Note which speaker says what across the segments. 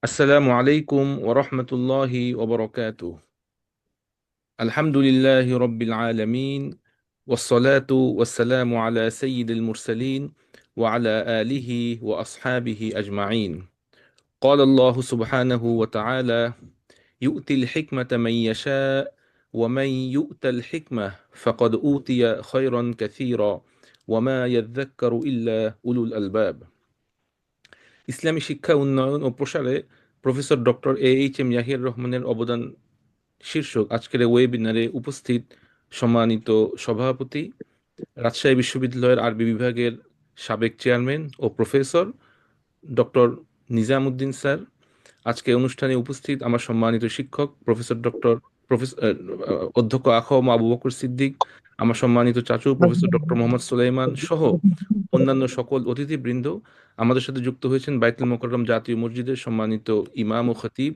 Speaker 1: আসসালামু আলাইকুম ওয়া রাহমাতুল্লাহি ওয়া বারাকাতুহু। আলহামদুলিল্লাহি রাব্বিল আলামিন ওয়াসসালাতু ওয়াসসালামু আলা সাইয়্যিদিল মুরসালিন ওয়া আলা আলিহি ওয়া আসহাবিহি আজমাইন। قال الله سبحانه وتعالى يؤتي الحكمة من يشاء ومن يؤت الحكمة فقد أوتي خيرا كثيرا وما يذكر إلا أولو الألباب। ইসলামী শিক্ষা উন্নয়ন ও প্রসারে প্রফেসর ডক্টর এইচ এম ইয়াহির রহমানের অবদান শীর্ষক আজকের এই ওয়েবিনারে উপস্থিত সম্মানিত সভাপতি, রাজশাহী বিশ্ববিদ্যালয়ের আরবি বিভাগের সাবেক চেয়ারম্যান ও প্রফেসর ডক্টর নিজামুদ্দিন স্যার, আজকে অনুষ্ঠানে উপস্থিত আমার সম্মানিত শিক্ষক প্রফেসর ডক্টর প্রফেসর অধ্যক্ষ আখম আবু বকর সিদ্দিক, আমার সম্মানিত চাচু প্রফেসর ডক্টর মোহাম্মদ সুলাইমান সহ অন্যান্য সকল অতিথিবৃন্দ, আমাদের সাথে যুক্ত হয়েছেন বাইতুল মোকাররম জাতীয় মসজিদের সম্মানিত ইমাম ও খতিব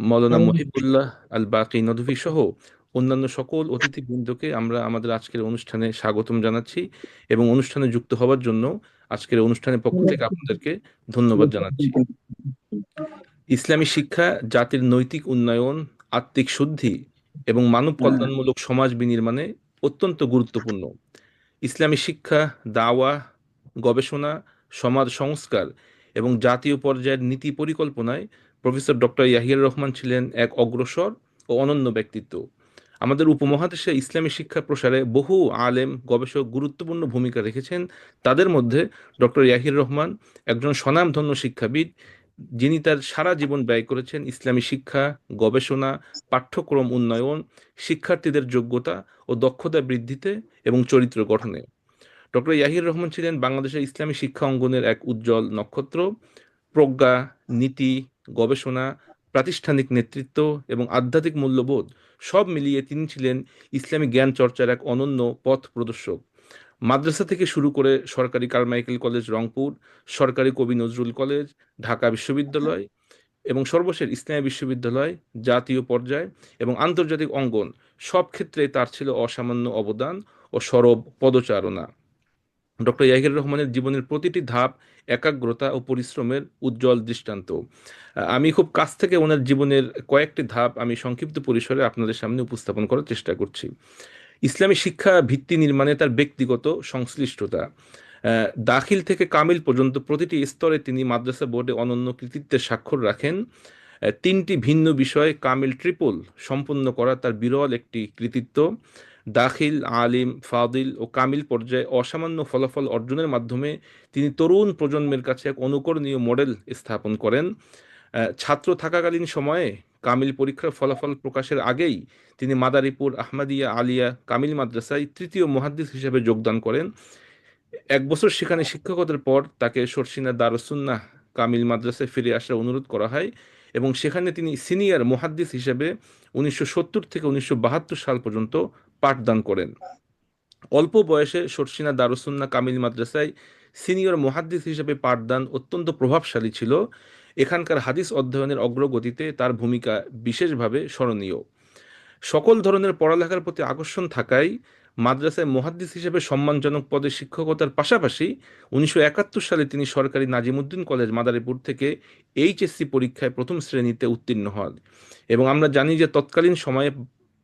Speaker 1: মৌলানা মহিবুল্লাহ আল বাকি নদভী সহ অন্যান্য সকল অতিথিবৃন্দকে আমরা আমাদের আজকের অনুষ্ঠানে স্বাগতম জানাচ্ছি এবং অনুষ্ঠানে যুক্ত হওয়ার জন্য আজকের অনুষ্ঠানের পক্ষ থেকে আপনাদেরকে ধন্যবাদ জানাচ্ছি। ইসলামী শিক্ষা জাতির নৈতিক উন্নয়ন, আত্মিক শুদ্ধি এবং মানব কল্যাণমূলক সমাজ বিনির্মাণে অত্যন্ত গুরুত্বপূর্ণ। ইসলামী শিক্ষা, দাওয়া, গবেষণা, সমাজ সংস্কার এবং জাতীয় পর্যায়ের নীতি পরিকল্পনায় প্রফেসর ডক্টর ইয়াহিয়ার রহমান ছিলেন এক অগ্রসর ও অনন্য ব্যক্তিত্ব। আমাদের উপমহাদেশে ইসলামী শিক্ষা প্রসারে বহু আলেম গবেষক গুরুত্বপূর্ণ ভূমিকা রেখেছেন। তাদের মধ্যে ডক্টর ইয়াহির রহমান একজন স্বনামধন্য শিক্ষাবিদ, যিনি তার সারা জীবন ব্যয় করেছেন ইসলামী শিক্ষা, গবেষণা, পাঠ্যক্রম উন্নয়ন, শিক্ষার্থীদের যোগ্যতা ও দক্ষতা বৃদ্ধিতে এবং চরিত্র গঠনে। ডক্টর ইয়াহির রহমান ছিলেন বাংলাদেশের ইসলামী শিক্ষা অঙ্গনের এক উজ্জ্বল নক্ষত্র। প্রজ্ঞা, নীতি, গবেষণা, প্রাতিষ্ঠানিক নেতৃত্ব এবং আধ্যাত্মিক মূল্যবোধ সব মিলিয়ে তিনি ছিলেন ইসলামী জ্ঞান চর্চার এক অনন্য পথ প্রদর্শক। মাদ্রাসা থেকে শুরু করে সরকারি কারমাইকেল কলেজ রংপুর, সরকারি কবি নজরুল কলেজ, ঢাকা বিশ্ববিদ্যালয় এবং সর্বশেষ ইসলামী বিশ্ববিদ্যালয়, জাতীয় পর্যায় এবং আন্তর্জাতিক অঙ্গন, সব ক্ষেত্রে তার ছিল অসামান্য অবদান ও সরব পদচারণা। ডক্টর ইয়াহির রহমানের জীবনের প্রতিটি ধাপ একাগ্রতা ও পরিশ্রমের উজ্জ্বল দৃষ্টান্ত। আমি খুব কাছ থেকে ওনার জীবনের কয়েকটি ধাপ আমি সংক্ষিপ্ত পরিসরে আপনাদের সামনে উপস্থাপন করার চেষ্টা করছি। ইসলামী শিক্ষা ভিত্তি নির্মাণে তার ব্যক্তিগত সংশ্লিষ্টতা, দাখিল থেকে কামিল পর্যন্ত প্রতিটি স্তরে তিনি মাদ্রাসা বোর্ডে অনন্য কৃতিত্বের স্বাক্ষর রাখেন। তিনটি ভিন্ন বিষয়ে কামিল ট্রিপল সম্পন্ন করা তার বিরল একটি কৃতিত্ব। দাখিল, আলিম, ফাদিল ও কামিল পর্যায়ে অসামান্য ফলাফল অর্জনের মাধ্যমে তিনি তরুণ প্রজন্মের কাছে এক অনুকরণীয় মডেল স্থাপন করেন। ছাত্র থাকাকালীন সময়ে কামিল পরীক্ষার ফলাফল প্রকাশের আগেই তিনি মাদারীপুর আহমদিয়া আলিয়া কামিল মাদ্রাসায় তৃতীয় মুহাদ্দিস হিসেবে যোগদান করেন। এক বছর সেখানে শিক্ষকতার পর তাকে শর্ষিনা দারুসুন্নাহ কামিল মাদ্রাসায় ফিরে আসার অনুরোধ করা হয় এবং সেখানে তিনি সিনিয়র মুহাদ্দিস হিসেবে 1970 থেকে 1972 সাল পর্যন্ত পাঠদান করেন। অল্প বয়সে শর্ষিনা দারুসুন্নাহ কামিল মাদ্রাসায় সিনিয়র মুহাদ্দিস হিসেবে পাঠদান অত্যন্ত প্রভাবশালী ছিল। এখানকার হাদিস অধ্যয়নের অগ্রগতিতে তার ভূমিকা বিশেষভাবে স্মরণীয়। সকল ধরনের পড়ালেখার প্রতি আকর্ষণ থাকায় মাদ্রাসায় মুহাদ্দিস হিসেবে সম্মানজনক পদে শিক্ষকতার পাশাপাশি 1971 সালে তিনি সরকারি নাজিমুদ্দিন কলেজ মাদারীপুর থেকে এইচএসসি পরীক্ষায় প্রথম শ্রেণীতে উত্তীর্ণ হন। এবং আমরা জানি যে তৎকালীন সময়ে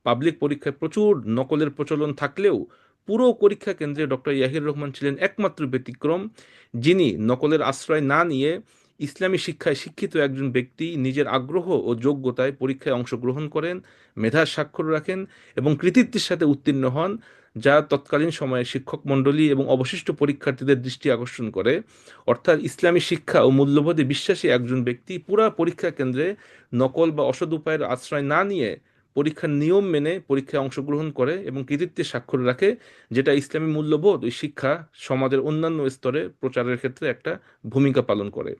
Speaker 1: পাবলিক পরীক্ষায় প্রচুর নকলের প্রচলন থাকলেও পুরো পরীক্ষা কেন্দ্রে ডক্টর ইয়াহির রহমান ছিলেন একমাত্র ব্যতিক্রম, যিনি নকলের আশ্রয় না নিয়ে ইসলামী শিক্ষায় শিক্ষিত একজন ব্যক্তি নিজের আগ্রহ ও যোগ্যতায় পরীক্ষায় অংশগ্রহণ করেন, মেধার স্বাক্ষর রাখেন এবং কৃতিত্বের সাথে উত্তীর্ণ হন, যা তৎকালীন সময়ে শিক্ষক মণ্ডলী এবং অবশিষ্ট পরীক্ষার্থীদের দৃষ্টি আকর্ষণ করে। অর্থাৎ ইসলামী শিক্ষা ও মূল্যবোধে বিশ্বাসী একজন ব্যক্তি পুরা পরীক্ষা কেন্দ্রে নকল বা অসৎ উপায়ের আশ্রয় না নিয়ে পরীক্ষার নিয়ম মেনে পরীক্ষায় অংশগ্রহণ করে এবং কৃতিত্বের স্বাক্ষর রাখে, যেটা ইসলামী মূল্যবোধ ওই শিক্ষা সমাজের অন্যান্য স্তরে প্রচারের ক্ষেত্রে একটা ভূমিকা পালন করে।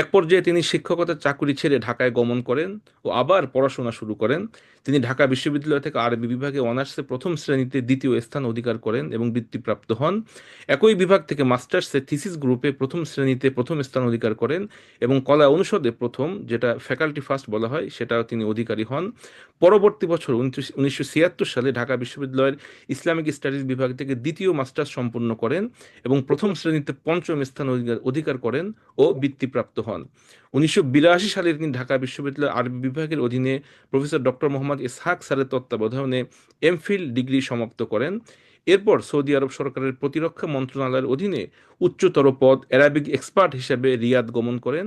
Speaker 1: এক পর্যায়ে তিনি শিক্ষকতার চাকুরি ছেড়ে ঢাকায় গমন করেন ও আবার পড়াশোনা শুরু করেন। তিনি ঢাকা বিশ্ববিদ্যালয় থেকে আরবি বিভাগে অনার্সে প্রথম শ্রেণীতে দ্বিতীয় স্থান অধিকার করেন এবং বৃত্তিপ্রাপ্ত হন। একই বিভাগ থেকে মাস্টার্সে থিসিস গ্রুপে প্রথম শ্রেণীতে প্রথম স্থান অধিকার করেন এবং কলা অনুষদে প্রথম, যেটা ফ্যাকাল্টি ফার্স্ট বলা হয়, সেটাও তিনি অধিকারী হন। পরবর্তী বছর 1976 সালে ঢাকা বিশ্ববিদ্যালয়ের ইসলামিক স্টাডিজ বিভাগ থেকে দ্বিতীয় মাস্টার্স সম্পন্ন করেন এবং প্রথম শ্রেণীতে পঞ্চম স্থান অধিকার করেন ও বৃত্তিপ্রাপ্ত হন। 1982 সালে তিনি ঢাকা বিশ্ববিদ্যালয়ের আরবি বিভাগের অধীনে প্রফেসর ডক্টর মোহাম্মদ ইসহাক স্যারের তত্ত্বাবধানে এমফিল ডিগ্রি সমাপ্ত করেন। এরপর সৌদি আরব সরকারের প্রতিরক্ষা মন্ত্রণালয়ের অধীনে উচ্চতর পদ অ্যারাবিক এক্সপার্ট হিসেবে রিয়াদ গমন করেন।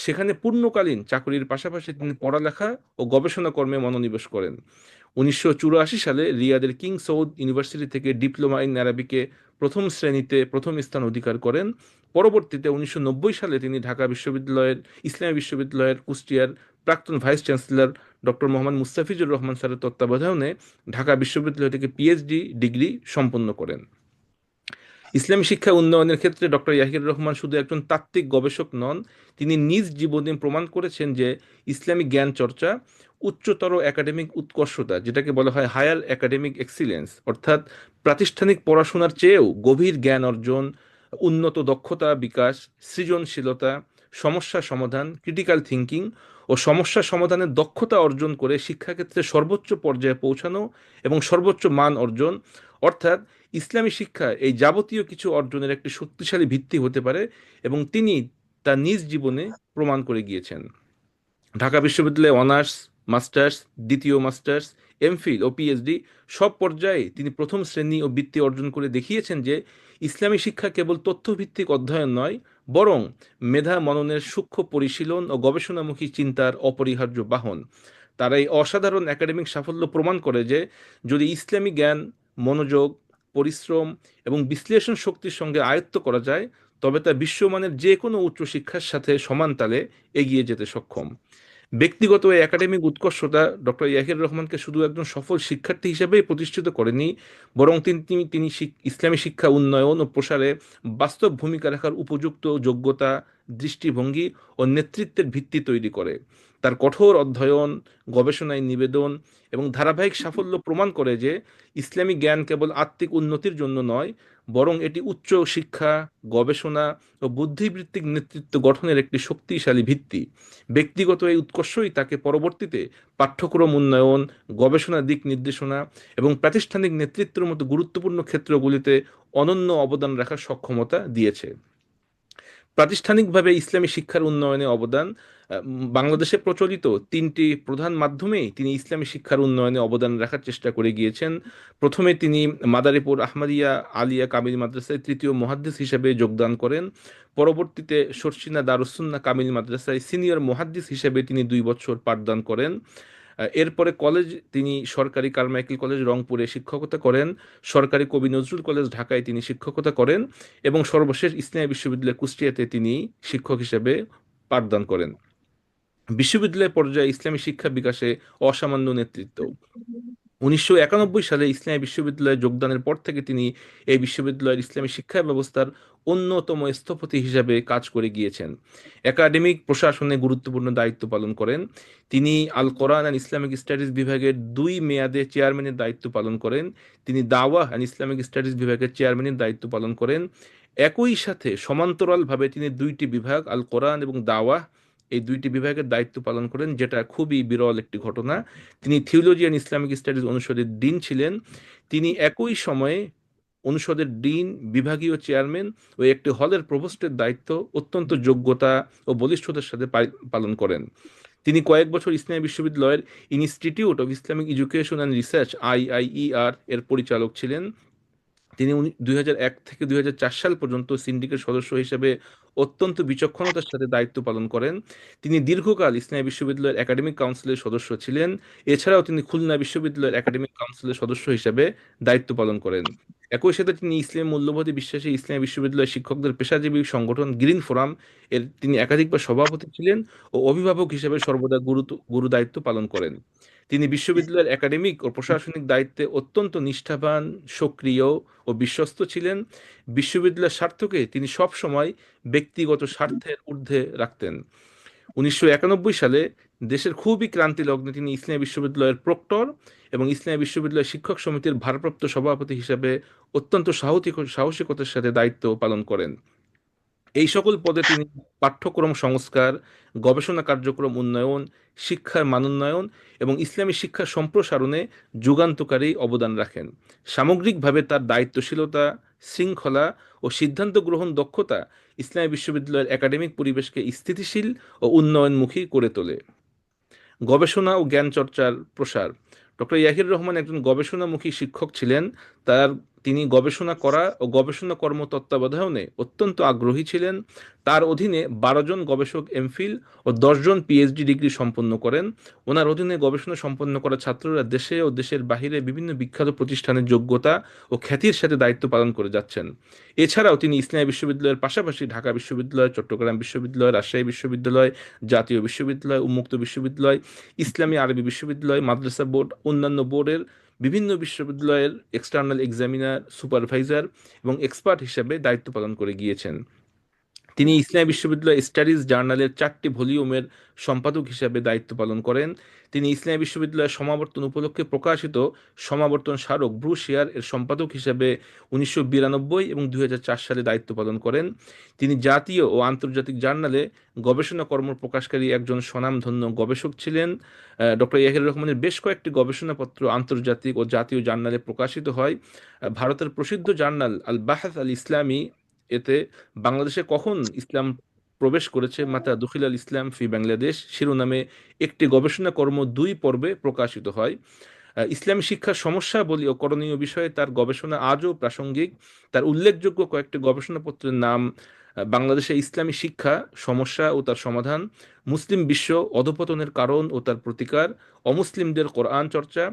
Speaker 1: সেখানে পূর্ণকালীন চাকরির পাশাপাশি তিনি পড়ালেখা ও গবেষণা কর্মে মনোনিবেশ করেন। 1984 সালে রিয়াদের কিং সৌদ ইউনিভার্সিটি থেকে ডিপ্লোমা ইন অ্যারাবিকে প্রথম শ্রেণীতে প্রথম স্থান অধিকার করেন। পরবর্তীতে 1990 সালে তিনি ঢাকা বিশ্ববিদ্যালয়ের ইসলামী বিশ্ববিদ্যালয়ের কুষ্টিয়ার প্রাক্তন vice chancellor doctor Mohammad Mustafizur Rahman স্যারের তত্ত্বাবধানে ঢাকা বিশ্ববিদ্যালয় থেকে পিএইচডি ডিগ্রি সম্পন্ন করেন। ইসলামী শিক্ষা উন্নয়নের ক্ষেত্রে ডক্টর ইয়াহির রহমান শুধু একজন তাত্ত্বিক গবেষক নন, তিনি নিজ জীবনে প্রমাণ করেছেন যে ইসলামী জ্ঞান চর্চা, উচ্চতর একাডেমিক উৎকর্ষতা, যেটাকে বলা হয় হায়ার একাডেমিক এক্সিলেন্স, অর্থাৎ প্রাতিষ্ঠানিক পড়াশোনার চেয়েও গভীর জ্ঞান অর্জন, উন্নত দক্ষতা বিকাশ, সৃজনশীলতা, সমস্যা সমাধান, ক্রিটিক্যাল থিঙ্কিং ও সমস্যা সমাধানের দক্ষতা অর্জন করে শিক্ষাক্ষেত্রে সর্বোচ্চ পর্যায়ে পৌঁছানো এবং সর্বোচ্চ মান অর্জন, অর্থাৎ ইসলামী শিক্ষা এই যাবতীয় কিছু অর্জনের একটি শক্তিশালী ভিত্তি হতে পারে এবং তিনি তা নিজ জীবনে প্রমাণ করে গিয়েছেন। ঢাকা বিশ্ববিদ্যালয়ে অনার্স, মাস্টার্স, দ্বিতীয় মাস্টার্স, এমফিল ও পিএইচডি সব পর্যায়ে তিনি প্রথম শ্রেণী ও বৃত্তি অর্জন করে দেখিয়েছেন যে ইসলামী শিক্ষা কেবল তথ্যভিত্তিক অধ্যয়ন নয়, বরং মেধা মননের সূক্ষ্ম পরিশীলন ও গবেষণামুখী চিন্তার অপরিহার্য বাহন। তার এই অসাধারণ একাডেমিক সাফল্য প্রমাণ করে যে যদি ইসলামী জ্ঞান মনোযোগ, পরিশ্রম এবং বিশ্লেষণ শক্তির সঙ্গে আয়ত্ত করা যায়, তবে তা বিশ্বমানের যে কোনো উচ্চশিক্ষার সাথে সমান তালে এগিয়ে যেতে সক্ষম। ব্যক্তিগত এই একাডেমিক উৎকর্ষতা ডক্টর ইয়াহির রহমানকে শুধু একজন সফল শিক্ষার্থী হিসেবেই প্রতিষ্ঠিত করেনি, বরং তিনি ইসলামী শিক্ষা উন্নয়ন ও প্রসারে বাস্তব ভূমিকা রাখার উপযুক্ত যোগ্যতা, দৃষ্টিভঙ্গি ও নেতৃত্বের ভিত্তি তৈরি করে। তার কঠোর অধ্যয়ন, গবেষণায় নিবেদন এবং ধারাবাহিক সাফল্য প্রমাণ করে যে ইসলামী জ্ঞান কেবল আত্মিক উন্নতির জন্য নয়, বরং এটি উচ্চ শিক্ষা, গবেষণা ও বুদ্ধিবৃত্তিক নেতৃত্ব গঠনের একটি শক্তিশালী ভিত্তি। ব্যক্তিগত এই উৎকর্ষই তাকে পরবর্তীতে পাঠ্যক্রম উন্নয়ন, গবেষণা দিক নির্দেশনা এবং প্রাতিষ্ঠানিক নেতৃত্বের মতো গুরুত্বপূর্ণ ক্ষেত্রগুলিতে অনন্য অবদান রাখার সক্ষমতা দিয়েছে। প্রাতিষ্ঠানিকভাবে ইসলামী শিক্ষার উন্নয়নে অবদান, বাংলাদেশে প্রচলিত তিনটি প্রধান মাধ্যমেই তিনি ইসলামী শিক্ষার উন্নয়নে অবদান রাখার চেষ্টা করে গিয়েছেন। প্রথমে তিনি মাদারীপুর আহমদিয়া আলিয়া কামিল মাদ্রাসায় তৃতীয় মুহাদ্দিস হিসেবে যোগদান করেন। পরবর্তীতে শর্ষিনা দারুসুন্নাহ কামিল মাদ্রাসায় সিনিয়র মুহাদ্দিস হিসেবে তিনি 2 বছর পাঠদান করেন। এরপরে কলেজ তিনি সরকারি কারমাইকেল কলেজ রংপুরে শিক্ষকতা করেন, সরকারি কবি নজরুল কলেজ ঢাকায় তিনি শিক্ষকতা করেন এবং সর্বশেষ ইসলামী বিশ্ববিদ্যালয় কুষ্টিয়াতে তিনি শিক্ষক হিসেবে পাঠদান করেন। বিশ্ববিদ্যালয় পর্যায়ে ইসলামী শিক্ষা বিকাশে অসামান্য নেতৃত্ব। 1991 সালে ইসলামী বিশ্ববিদ্যালয়ে যোগদানের পর থেকে তিনি এই বিশ্ববিদ্যালয়ের ইসলামী শিক্ষা ব্যবস্থার অন্যতম স্থপতি হিসাবে কাজ করে গিয়েছেন। একাডেমিক প্রশাসনে গুরুত্বপূর্ণ দায়িত্ব পালন করেন। তিনি আল কোরআন অ্যান্ড ইসলামিক স্টাডিজ বিভাগের 2 মেয়াদে চেয়ারম্যানের দায়িত্ব পালন করেন। তিনি দাওয়াহ অ্যান্ড ইসলামিক স্টাডিজ বিভাগের চেয়ারম্যানের দায়িত্ব পালন করেন। একই সাথে সমান্তরালভাবে তিনি 2টি বিভাগ আল কোরআন এবং দাওয়াহ, এই 2টি বিভাগের দায়িত্ব পালন করেন, যেটা খুবই বিরল একটি ঘটনা। তিনি থিওলজি অ্যান্ড ইসলামিক স্টাডিজ অনুষদের ডিন ছিলেন। তিনি একই সময়ে অনুষদের ডিন, বিভাগীয় চেয়ারম্যান ও একটি হলের প্রভোস্টের দায়িত্ব অত্যন্ত যোগ্যতা ও বলিষ্ঠতার সাথে পালন করেন। তিনি কয়েক বছর ইসলামী বিশ্ববিদ্যালয়ের institute of Islamic education and research IIER এর পরিচালক ছিলেন। তিনি 2001 থেকে 2004 সাল পর্যন্ত সিন্ডিকেট সদস্য হিসেবে অত্যন্ত বিচক্ষণতার সাথে দায়িত্ব পালন করেন। তিনি দীর্ঘকাল ইসলামী বিশ্ববিদ্যালয়ের একাডেমিক কাউন্সিলের সদস্য ছিলেন। এছাড়াও তিনি খুলনা বিশ্ববিদ্যালয়ের একাডেমিক কাউন্সিলের সদস্য হিসেবে দায়িত্ব পালন করেন। একই সাথে তিনি ইসলাম মূল্যবোধে বিশ্বাসী ইসলামী বিশ্ববিদ্যালয়ের শিক্ষকদের পেশাজীবী সংগঠন গ্রিন ফোরাম এর তিনি একাধিকবার সভাপতি ছিলেন ও অভিভাবক হিসেবে সর্বদা গুরু দায়িত্ব পালন করেন। তিনি বিশ্ববিদ্যালয়ের একাডেমিক ও প্রশাসনিক দায়িত্বে অত্যন্ত নিষ্ঠাবান, সক্রিয় ও বিশ্বস্ত ছিলেন। বিশ্ববিদ্যালয়ের স্বার্থকে তিনি সব সময় ব্যক্তিগত স্বার্থের ঊর্ধ্বে রাখতেন। 1991 সালে দেশের খুবই ক্রান্তি লগ্নে তিনি ইসলামী বিশ্ববিদ্যালয়ের প্রক্টর এবং ইসলামী বিশ্ববিদ্যালয় শিক্ষক সমিতির ভারপ্রাপ্ত সভাপতি হিসেবে অত্যন্ত সাহসিকতার সাথে দায়িত্ব পালন করেন। এই সকল পদে তিনি পাঠ্যক্রম সংস্কার, গবেষণা কার্যক্রম উন্নয়ন, শিক্ষার মানোন্নয়ন এবং ইসলামী শিক্ষা সম্প্রসারণে যুগান্তকারী অবদান রাখেন। সামগ্রিকভাবে তার দায়িত্বশীলতা, শৃঙ্খলা ও সিদ্ধান্ত গ্রহণ দক্ষতা ইসলামী বিশ্ববিদ্যালয়ের একাডেমিক পরিবেশকে স্থিতিশীল ও উন্নয়নমুখী করে তোলে। গবেষণা ও জ্ঞান চর্চার প্রসার। ডক্টর ইয়াহির রহমান একজন গবেষণামুখী শিক্ষক ছিলেন। তার তিনি গবেষণা করা ও গবেষণা কর্ম তত্ত্বাবধানে অত্যন্ত আগ্রহী ছিলেন। তার অধীনে 12 জন গবেষক এমফিল ও 10 জন পিএইচডি ডিগ্রি সম্পন্ন করেন। ওনার অধীনে গবেষণা সম্পন্ন করা ছাত্ররা দেশে ও দেশের বাহিরে বিভিন্ন বিখ্যাত প্রতিষ্ঠানের যোগ্যতা ও খ্যাতির সাথে দায়িত্ব পালন করে যাচ্ছেন। এছাড়াও তিনি ইসলামী বিশ্ববিদ্যালয়ের পাশাপাশি ঢাকা বিশ্ববিদ্যালয়, চট্টগ্রাম বিশ্ববিদ্যালয়, রাজশাহী বিশ্ববিদ্যালয়, জাতীয় বিশ্ববিদ্যালয়, উন্মুক্ত বিশ্ববিদ্যালয়, ইসলামী আরবি বিশ্ববিদ্যালয়, মাদ্রাসা বোর্ড, অন্যান্য বোর্ডের বিভিন্ন বিশ্ববিদ্যালয়ের এক্সটার্নাল এক্সামিনার, সুপারভাইজার এবং এক্সপার্ট হিসেবে দায়িত্ব পালন করে গিয়েছেন। তিনি ইসলামী বিশ্ববিদ্যালয় স্টাডিজ জার্নালের 4টি ভলিউমের সম্পাদক হিসেবে দায়িত্ব পালন করেন। তিনি ইসলামী বিশ্ববিদ্যালয়ের সমাবর্তন উপলক্ষে প্রকাশিত সমাবর্তন স্মারক ব্রুশিয়ার এর সম্পাদক হিসেবে 1992 এবং 2004 সালে দায়িত্ব পালন করেন। তিনি জাতীয় ও আন্তর্জাতিক জার্নালে গবেষণা কর্ম প্রকাশকারী একজন স্বনামধন্য গবেষক ছিলেন। ডক্টর ইয়াহির রহমানের বেশ কয়েকটি গবেষণাপত্র আন্তর্জাতিক ও জাতীয় জার্নালে প্রকাশিত হয়। ভারতের প্রসিদ্ধ জার্নাল আল বাহাস আল ইসলামী এতে বাংলাদেশে কখন ইসলাম প্রবেশ করেছে, মাতা দখিল আল ইসলাম ফি বাংলাদেশ শিরোনামে একটি গবেষণা কর্ম 2 পর্বে প্রকাশিত হয়। ইসলামী শিক্ষার সমস্যা বলি ও করণীয় বিষয়ে তার গবেষণা আজও প্রাসঙ্গিক। তার উল্লেখযোগ্য কয়েকটি গবেষণাপত্রের নাম: বাংলাদেশে ইসলামী শিক্ষা, সমস্যা ও তার সমাধান, মুসলিম বিশ্ব, অধঃপতনের কারণ ও তার প্রতিকার, অমুসলিমদের কোরআন চর্চা,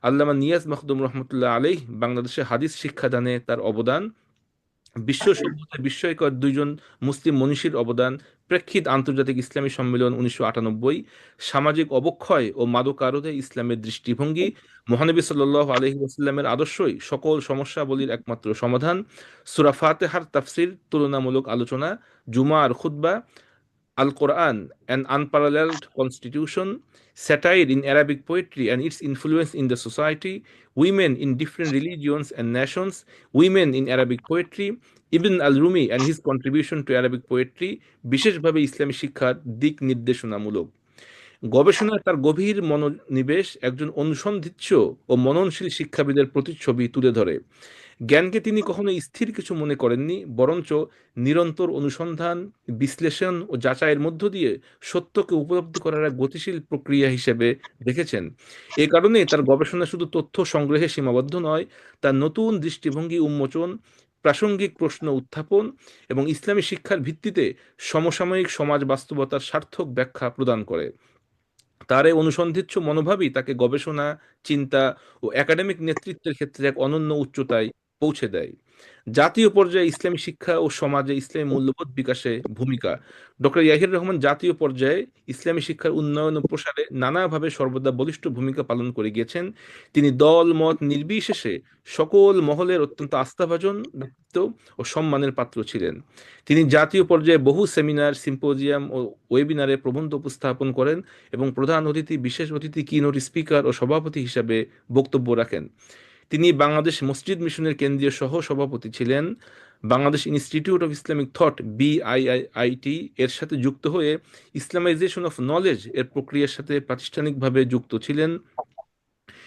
Speaker 1: আল্লামা নিয়াজ মখদুম রহমতুল্লাহ আলাইহ বাংলাদেশে হাদিস শিক্ষাদানে তার অবদান, বিশ্ব সভ্যতায় বিস্ময়কর 2 জন মুসলিম মনীষীর অবদান, প্রেক্ষিত আন্তর্জাতিক ইসলামী সম্মেলন 1998, সামাজিক অবক্ষয় ও মাদকারোধে ইসলামের দৃষ্টিভঙ্গি, মহানবী সাল্লাল্লাহু আলাইহি ওয়াসাল্লামের আদর্শই সকল সমস্যাবলীর একমাত্র সমাধান, সূরা ফাতিহার তাফসীর তুলনামূলক আলোচনা, জুমার খুতবা, Al Quran, an unparalleled constitution, satire in Arabic poetry and its influence in the society, women in different religions and nations, women in Arabic poetry, Ibn al Rumi and his contribution to Arabic poetry, বিশেষভাবে ইসলামী শিক্ষার দিক নির্দেশনামূলক। গবেষণায় তার গভীর মনোনিবেশ একজন অনুসন্ধিৎস ও মননশীল শিক্ষাবিদের প্রতিচ্ছবি তুলে ধরে। জ্ঞানকে তিনি কখনো স্থির কিছু মনে করেননি, বরঞ্চ নিরন্তর অনুসন্ধান, বিশ্লেষণ ও যাচাইয়ের মধ্য দিয়ে সত্যকে উপলব্ধি করার এক গতিশীল প্রক্রিয়া হিসেবে দেখেছেন। এ কারণে তার গবেষণা শুধু তথ্য সংগ্রহে সীমাবদ্ধ নয়, তার নতুন দৃষ্টিভঙ্গি উন্মোচন, প্রাসঙ্গিক প্রশ্ন উত্থাপন এবং ইসলামী শিক্ষার ভিত্তিতে সমসাময়িক সমাজ বাস্তবতার সার্থক ব্যাখ্যা প্রদান করে। তার এই অনুসন্ধিৎস মনোভাবই তাকে গবেষণা, চিন্তা ও একাডেমিক নেতৃত্বের ক্ষেত্রে এক অনন্য উচ্চতায় পৌঁছে দেয়। জাতীয় পর্যায়ে ইসলামী শিক্ষা ও সমাজে ইসলামী মূল্যবোধ বিকাশে ভূমিকা। ডক্টর ইয়াহির রহমান জাতীয় পর্যায়ে ইসলামী শিক্ষার উন্নয়ন ও প্রসারে নানাভাবে সর্বদা বলিষ্ঠ ভূমিকা পালন করে গিয়েছেন। তিনি দল মত নির্বিশেষে সকল মহলের অত্যন্ত আস্থাভাজন ব্যক্তিত্ব ও সম্মানের পাত্র ছিলেন। তিনি জাতীয় পর্যায়ে বহু সেমিনার, সিম্পোজিয়াম ও ওয়েবিনারে প্রবন্ধ উপস্থাপন করেন এবং প্রধান অতিথি, বিশেষ অতিথি, কিনোট স্পিকার ও সভাপতি হিসাবে বক্তব্য রাখেন। তিনি বাংলাদেশ মসজিদ মিশনের কেন্দ্রীয় সহ সভাপতি ছিলেন। Bangladesh institute of Islamic thought BIIT এর সাথে যুক্ত হয়ে ইসলামাইজেশন অফ নলেজ এর প্রক্রিয়ার সাথে প্রাতিষ্ঠানিকভাবে যুক্ত ছিলেন।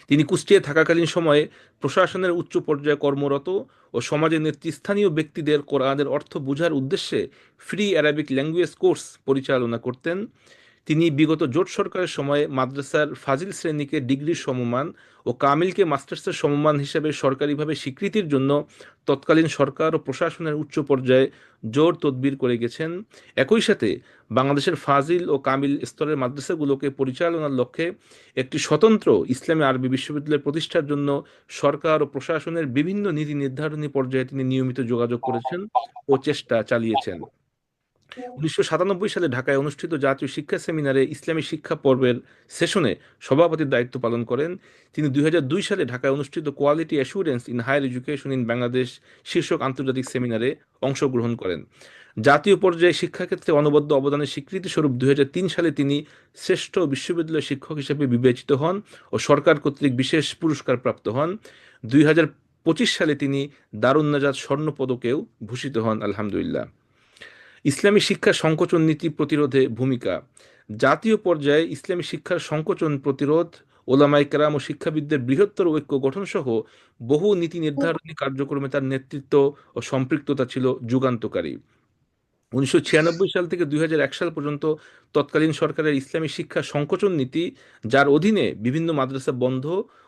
Speaker 1: তিনি কুষ্টিয়ায় থাকাকালীন সময়ে প্রশাসনের উচ্চ পর্যায়ে কর্মরত ও সমাজের নেতৃস্থানীয় ব্যক্তিদের কোরআনের অর্থ বোঝার উদ্দেশ্যে ফ্রি অ্যারাবিক ল্যাঙ্গুয়েজ কোর্স পরিচালনা করতেন। তিনি বিগত জোট সরকারের সময়ে মাদ্রাসার ফাজিল শ্রেণীকে ডিগ্রির সমমান ও কামিলকে মাস্টার্সের সমমান হিসেবে সরকারিভাবে স্বীকৃতির জন্য তৎকালীন সরকার ও প্রশাসনের উচ্চ পর্যায়ে জোর তদবির করে গেছেন। একই সাথে বাংলাদেশের ফাজিল ও কামিল স্তরের মাদ্রাসাগুলোকে পরিচালনার লক্ষ্যে একটি স্বতন্ত্র ইসলামী আরবি বিশ্ববিদ্যালয় প্রতিষ্ঠার জন্য সরকার ও প্রশাসনের বিভিন্ন নীতি নির্ধারণী পর্যায়ে তিনি নিয়মিত যোগাযোগ করেছেন ও চেষ্টা চালিয়েছেন। 1997 সালে ঢাকায় অনুষ্ঠিত জাতীয় শিক্ষা সেমিনারে ইসলামী শিক্ষা পর্বের সেশনে সভাপতির দায়িত্ব পালন করেন। তিনি 2002 সালে ঢাকায় অনুষ্ঠিত quality assurance in higher education in Bangladesh শীর্ষক আন্তর্জাতিক সেমিনারে অংশগ্রহণ করেন। জাতীয় পর্যায়ে শিক্ষাক্ষেত্রে অনবদ্য অবদানের স্বীকৃতি স্বরূপ 2003 সালে তিনি শ্রেষ্ঠ বিশ্ববিদ্যালয় শিক্ষক হিসেবে বিবেচিত হন ও সরকার কর্তৃক বিশেষ পুরস্কার প্রাপ্ত হন। 2025 সালে তিনি দারুন নাজাত স্বর্ণ পদকেও ভূষিত হন। আলহামদুলিল্লাহ। ইসলামী শিক্ষার সংকোচন নীতি প্রতিরোধে ভূমিকা। জাতীয় পর্যায়ে ইসলামী শিক্ষার সংকোচন প্রতিরোধ, ওলামায়ে কেরাম ও শিক্ষাবিদদের বৃহত্তর ঐক্য গঠন সহ বহু নীতি নির্ধারণী কার্যক্রমে তার নেতৃত্ব ও সম্পৃক্ততা ছিল যুগান্তকারী। 1996 সাল থেকে 2001 সাল পর্যন্ত তৎকালীন সরকারের ইসলামী শিক্ষা সংকোচন নীতি, যার অধীনে বিভিন্ন মাদ্রাসা বন্ধ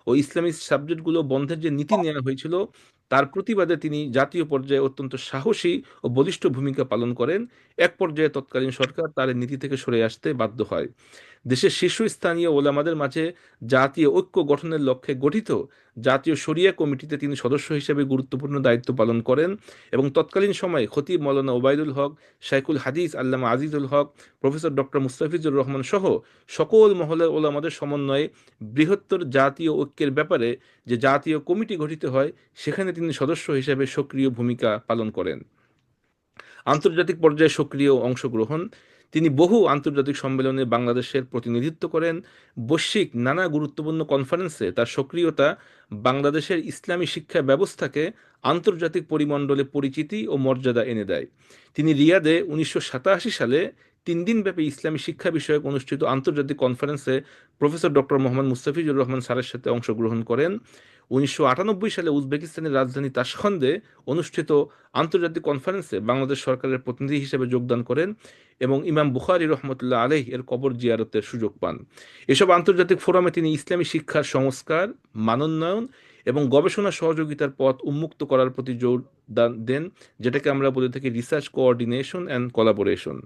Speaker 1: ও ইসলামী সাবজেক্টগুলো বন্ধের যে নীতি নেওয়া হয়েছিল, তার প্রতিবাদে তিনি জাতীয় পর্যায়ে অত্যন্ত সাহসী ও বলিষ্ঠ ভূমিকা পালন করেন। এক পর্যায়ে তৎকালীন সরকার তার এই নীতি থেকে সরে আসতে বাধ্য হয়। দেশের শীর্ষস্থানীয় ওলামাদের মাঝে জাতীয় ঐক্য গঠনের লক্ষ্যে গঠিত জাতীয় শরিয়া কমিটিতে তিনি সদস্য হিসেবে গুরুত্বপূর্ণ দায়িত্ব পালন করেন এবং তৎকালীন সময়ে খতিব মৌলানা ওবায়দুল হক, শাইখুল হাদিস আল্লামা আজিজুল হক, প্রফেসর ডক্টর মুস্তাফিজুর রহমান সহ সকল মহলের ওলামাদের সমন্বয়ে বৃহত্তর জাতীয় ঐক্যের ব্যাপারে যে জাতীয় কমিটি গঠিত হয়, সেখানে তিনি সদস্য হিসেবে সক্রিয় ভূমিকা পালন করেন। আন্তর্জাতিক পর্যায়ে সক্রিয় অংশগ্রহণ, তিনি বহু আন্তর্জাতিক সম্মেলনে বাংলাদেশের প্রতিনিধিত্ব করেন। বৈশ্বিক নানা গুরুত্বপূর্ণ কনফারেন্সে তার সক্রিয়তা বাংলাদেশের ইসলামী শিক্ষা ব্যবস্থাকে আন্তর্জাতিক পরিমণ্ডলে পরিচিতি ও মর্যাদা এনে দেয়। তিনি রিয়াদে 1987 সালে 3 দিনব্যাপী ইসলামী শিক্ষা বিষয়ক অনুষ্ঠিত আন্তর্জাতিক কনফারেন্সে প্রফেসর ডক্টর মোহাম্মদ মুস্তাফিজুর রহমান স্যারের সাথে অংশগ্রহণ করেন। 1998 সালে উজবেকিস্তানের রাজধানী তাশখন্দে অনুষ্ঠিত আন্তর্জাতিক কনফারেন্সে বাংলাদেশ সরকারের প্রতিনিধি হিসেবে যোগদান করেন এবং ইমাম বুখারী রহমতুল্লাহ আলাইহ এর কবর জিয়ারতের সুযোগ পান। এসব আন্তর্জাতিক ফোরামে তিনি ইসলামী শিক্ষার সংস্কার, মানোন্নয়ন এবং গবেষণা সহযোগিতার পথ উন্মুক্ত করার প্রতি জোর দেন, যেটাকে আমরা বলে থাকি রিসার্চ কোঅর্ডিনেশন অ্যান্ড কোলাবোরেশন।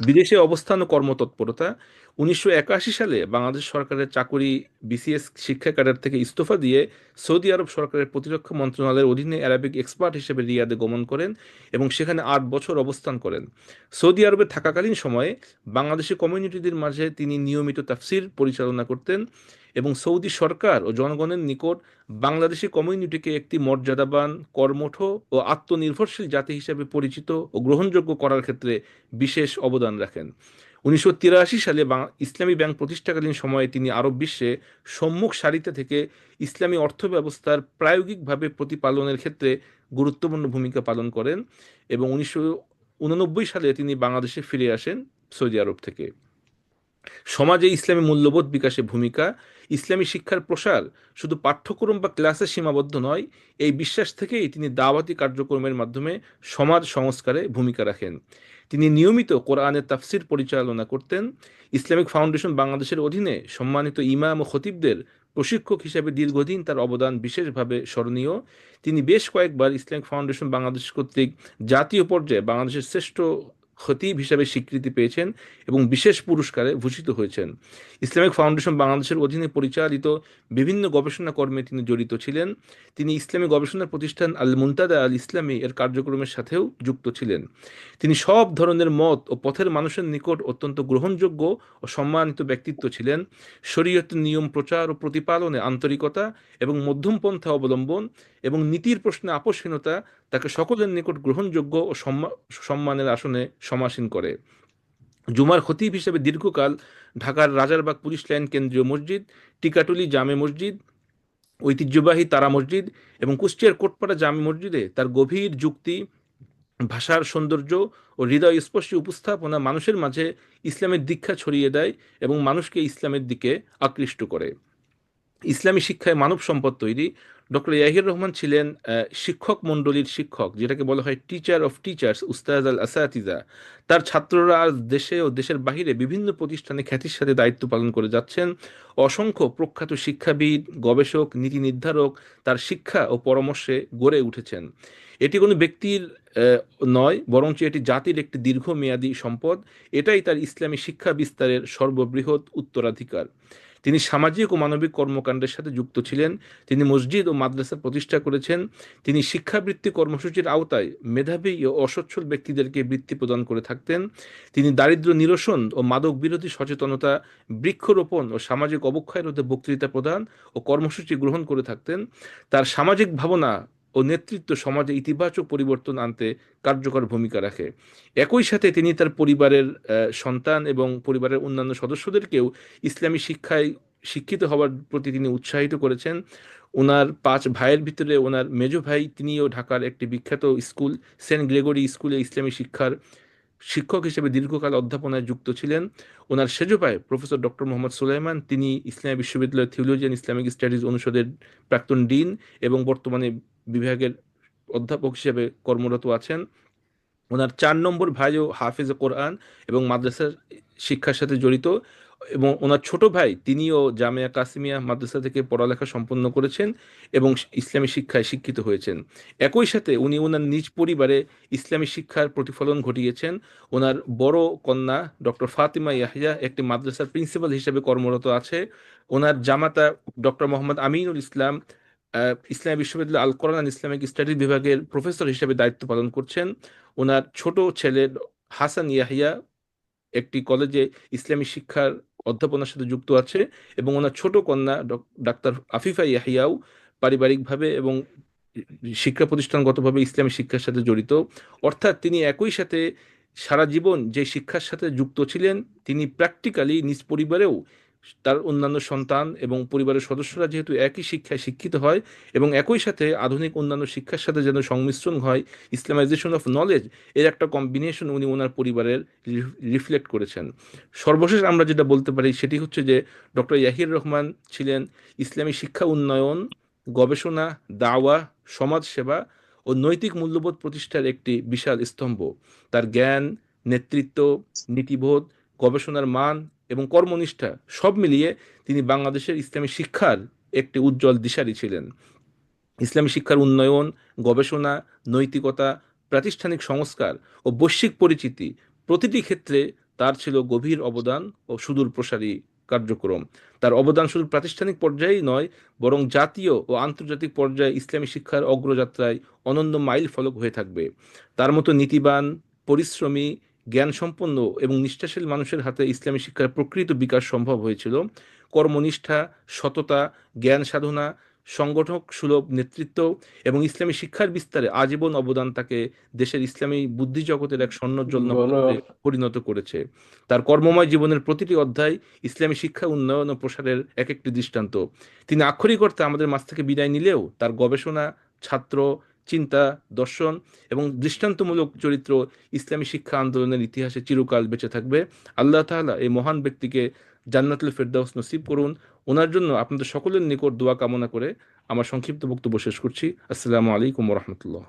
Speaker 1: বিদেশে অবস্থান ও কর্মতৎপরতা, 1981 সালে বাংলাদেশ সরকারের চাকুরি বিসিএস শিক্ষা ক্যাডার থেকে ইস্তফা দিয়ে সৌদি আরব সরকারের প্রতিরক্ষা মন্ত্রণালয়ের অধীনে অ্যারাবিক এক্সপার্ট হিসেবে রিয়াদে গমন করেন এবং সেখানে 8 বছর অবস্থান করেন। সৌদি আরবে থাকাকালীন সময়ে বাংলাদেশি কমিউনিটিদের মাঝে তিনি নিয়মিত তাফসির পরিচালনা করতেন এবং সৌদি সরকার ও জনগণের নিকট বাংলাদেশি কমিউনিটিকে একটি মর্যাদাবান, কর্মঠ ও আত্মনির্ভরশীল জাতি হিসেবে পরিচিত ও গ্রহণযোগ্য করার ক্ষেত্রে বিশেষ অবদান রাখেন। 1983 সালে ইসলামী ব্যাংক প্রতিষ্ঠাকালীন সময়ে তিনি আরব বিশ্বে সম্মুখ সারিতে থেকে ইসলামী অর্থব্যবস্থার প্রায়োগিকভাবে প্রতিপালনের ক্ষেত্রে গুরুত্বপূর্ণ ভূমিকা পালন করেন এবং 1989 সালে তিনি বাংলাদেশে ফিরে আসেন সৌদি আরব থেকে। সমাজে ইসলামী মূল্যবোধ বিকাশে ভূমিকা, ইসলামী শিক্ষার প্রসার শুধু পাঠ্যক্রম বা ক্লাসে সীমাবদ্ধ নয়, এই বিশ্বাস থেকেই তিনি দাওয়াতি কার্যক্রমের মাধ্যমে সমাজ সংস্কারে ভূমিকা রাখেন। তিনি নিয়মিত কোরআনের তাফসির পরিচালনা করতেন। ইসলামিক ফাউন্ডেশন বাংলাদেশের অধীনে সম্মানিত ইমাম ও খতিবদের প্রশিক্ষক হিসেবে দীর্ঘদিন তার অবদান বিশেষভাবে স্মরণীয়। তিনি বেশ কয়েকবার ইসলামিক ফাউন্ডেশন বাংলাদেশ কর্তৃক জাতীয় পর্যায়ে বাংলাদেশের শ্রেষ্ঠ খতিব হিসাবে স্বীকৃতি পেয়েছেন এবং বিশেষ পুরস্কারে ভূষিত হয়েছেন। ইসলামিক ফাউন্ডেশন বাংলাদেশের অধীনে পরিচালিত বিভিন্ন গবেষণা কর্মে তিনি জড়িত ছিলেন। তিনি ইসলামী গবেষণা প্রতিষ্ঠান আল মুনতাদা আল ইসলামী এর কার্যক্রমের সাথেও যুক্ত ছিলেন। তিনি সব ধরনের মত ও পথের মানুষের নিকট অত্যন্ত গ্রহণযোগ্য ও সম্মানিত ব্যক্তিত্ব ছিলেন। শরীয়তের নিয়ম প্রচার ও প্রতিপালনে আন্তরিকতা এবং মধ্যমপন্থা অবলম্বন এবং নীতির প্রশ্নে আপোষহীনতা তাকে সকলের নিকট গ্রহণযোগ্য ও সম্মানের আসনে সমাসীন করে। জুমার খতিব হিসেবে দীর্ঘকাল ঢাকার রাজারবাগ পুলিশ লাইন কেন্দ্রীয় মসজিদ, টিকাটুলি জামে মসজিদ, ঐতিহ্যবাহী তারা মসজিদ এবং কুষ্টিয়ার কোটপাড়া জামে মসজিদে তার গভীর যুক্তি, ভাষার সৌন্দর্য ও হৃদয়স্পর্শী উপস্থাপনা মানুষের মাঝে ইসলামের দীক্ষা ছড়িয়ে দেয় এবং মানুষকে ইসলামের দিকে আকৃষ্ট করে। ইসলামী শিক্ষায় মানব সম্পদ তৈরি, ডক্টর ইয়াহির রহমান ছিলেন শিক্ষক মণ্ডলীর শিক্ষক, যেটাকে বলা হয় টিচার অফ টিচার্স, উস্তাজ আল আসাতিজা। তার ছাত্ররা আজ দেশে ও দেশের বাহিরে বিভিন্ন প্রতিষ্ঠানে খ্যাতির সাথে দায়িত্ব পালন করে যাচ্ছেন। অসংখ্য প্রখ্যাত শিক্ষাবিদ, গবেষক, নীতি নির্ধারক তার শিক্ষা ও পরামর্শে গড়ে উঠেছেন। এটি কোনো ব্যক্তির নয়, বরঞ্চ এটি জাতির একটি দীর্ঘমেয়াদী সম্পদ। এটাই তার ইসলামী শিক্ষা বিস্তারের সর্ববৃহৎ উত্তরাধিকার। তিনি সামাজিক ও মানবিক কর্মকাণ্ডের সাথে যুক্ত ছিলেন। তিনি মসজিদ ও মাদ্রাসা প্রতিষ্ঠা করেছেন। তিনি শিক্ষাবৃত্তি কর্মসূচির আওতায় মেধাবী ও অসচ্ছল ব্যক্তিদেরকে বৃত্তি প্রদান করে থাকতেন। তিনি দারিদ্র্য নিরসন ও মাদক বিরোধী সচেতনতা, বৃক্ষরোপণ ও সামাজিক অবক্ষয় রোধে বক্তৃতা প্রদান ও কর্মসূচি গ্রহণ করে থাকতেন। তার সামাজিক ভাবনা ও নেতৃত্ব সমাজে ইতিবাচক পরিবর্তন আনতে কার্যকর ভূমিকা রাখে। একই সাথে তিনি তার পরিবারের সন্তান এবং পরিবারের অন্যান্য সদস্যদেরকেও ইসলামী শিক্ষায় শিক্ষিত হওয়ার প্রতি তিনি উৎসাহিত করেছেন। ওনার 5 ভাইয়ের ভিতরে ওনার মেজ ভাই, তিনিও ঢাকার একটি বিখ্যাত স্কুল সেন্ট গ্রেগরি স্কুলে ইসলামী শিক্ষার শিক্ষক হিসেবে দীর্ঘকাল অধ্যাপনায় যুক্ত ছিলেন। ওনার সেজ ভাই প্রফেসর ডক্টর মোহাম্মদ সুলাইমান, তিনি ইসলামী বিশ্ববিদ্যালয়ের থিওলজিয়ান ইসলামিক স্টাডিজ অনুষদের প্রাক্তন ডিন এবং বর্তমানে বিভাগের অধ্যাপক হিসেবে কর্মরত আছেন। ওনার 4 নম্বর ভাইও হাফিজ কোরআন এবং মাদ্রাসার শিক্ষার সাথে জড়িত, এবং ওনার ছোট ভাই তিনিও জামিয়া কাসিমিয়া মাদ্রাসা থেকে পড়ালেখা সম্পন্ন করেছেন এবং ইসলামী শিক্ষায় শিক্ষিত হয়েছেন। একই সাথে উনি ওনার নিজ পরিবারে ইসলামী শিক্ষার প্রতিফলন ঘটিয়েছেন। ওনার বড় কন্যা ডক্টর ফাতিমা ইয়াহিয়া একটি মাদ্রাসার প্রিন্সিপাল হিসেবে কর্মরত আছে। ওনার জামাতা ডক্টর মোহাম্মদ আমিনুল ইসলাম ইসলামী বিশ্ববিদ্যালয় আল কোরআন ইসলামিক স্টাডিজ বিভাগের প্রফেসর হিসেবে দায়িত্ব পালন করছেন। ওনার ছোট ছেলে হাসান ইয়াহিয়া একটি কলেজে ইসলামী শিক্ষার অধ্যাপনার সাথে যুক্ত আছে, এবং ওনার ছোট কন্যা ডাক্তার আফিফা ইয়াহিয়াও পারিবারিকভাবে এবং শিক্ষা প্রতিষ্ঠানগতভাবে ইসলামী শিক্ষার সাথে জড়িত। অর্থাৎ তিনি একই সাথে সারা জীবন যে শিক্ষার সাথে যুক্ত ছিলেন, তিনি প্র্যাকটিক্যালি নিজ পরিবারেও তার অন্যান্য সন্তান এবং পরিবারের সদস্যরা যেহেতু একই শিক্ষায় শিক্ষিত হয়, এবং একই সাথে আধুনিক অন্যান্য শিক্ষার সাথে যেন সংমিশ্রণ হয়, ইসলামাইজেশন অফ নলেজ এর একটা কম্বিনেশন উনি ওনার পরিবারের রিফ্লেক্ট করেছেন। সর্বশেষ আমরা যেটা বলতে পারি সেটি হচ্ছে যে ডক্টর ইয়াহির রহমান ছিলেন ইসলামী শিক্ষা উন্নয়ন, গবেষণা, দাওয়া, সমাজসেবা ও নৈতিক মূল্যবোধ প্রতিষ্ঠার একটি বিশাল স্তম্ভ। তার জ্ঞান, নেতৃত্ব, নীতিবোধ, গবেষণার মান এবং কর্মনিষ্ঠা সব মিলিয়ে তিনি বাংলাদেশের ইসলামী শিক্ষার একটি উজ্জ্বল দিশারি ছিলেন। ইসলামী শিক্ষার উন্নয়ন, গবেষণা, নৈতিকতা, প্রাতিষ্ঠানিক সংস্কার ও বৈশ্বিক পরিচিতি প্রতিটি ক্ষেত্রে তার ছিল গভীর অবদান ও সুদূর প্রসারী কার্যক্রম। তার অবদান শুধু প্রাতিষ্ঠানিক পর্যায়েই নয়, বরং জাতীয় ও আন্তর্জাতিক পর্যায়ে ইসলামী শিক্ষার অগ্রযাত্রায় অনন্য মাইল ফলক হয়ে থাকবে। তার মতো নীতিবান, পরিশ্রমী, জ্ঞানসম্পন্ন এবং নিষ্ঠাশীল মানুষের হাতে ইসলামী শিক্ষার প্রকৃত বিকাশ সম্ভব হয়েছিল। কর্মনিষ্ঠা, সততা, জ্ঞান সাধনা, সংগঠক সুলভ নেতৃত্ব এবং ইসলামী শিক্ষার বিস্তারে আজীবন অবদান তাকে দেশের ইসলামী বুদ্ধি জগতের এক স্বর্ণোজ্জ্বল
Speaker 2: বলো।
Speaker 1: নক্ষত্রে পরিণত করেছে। তার কর্মময় জীবনের প্রতিটি অধ্যায় ইসলামী শিক্ষা উন্নয়ন ও প্রসারের এক একটি দৃষ্টান্ত। তিনি আক্ষরিক অর্থে আমাদের মাঝ থেকে বিদায় নিলেও তার গবেষণা, ছাত্র, চিন্তা, দর্শন এবং দৃষ্টান্তমূলক চরিত্র ইসলামী শিক্ষা আন্দোলনের ইতিহাসে চিরকাল বেঁচে থাকবে। আল্লাহ তাআলা এই মহান ব্যক্তিকে জান্নাতুল ফেরদাউস নসিব করুন। ওনার জন্য আপনাদের সকলের নিকট দোয়া কামনা করে আমার সংক্ষিপ্ত বক্তব্য শেষ করছি। আসসালামু আলাইকুম ওয়া রাহমাতুল্লাহ।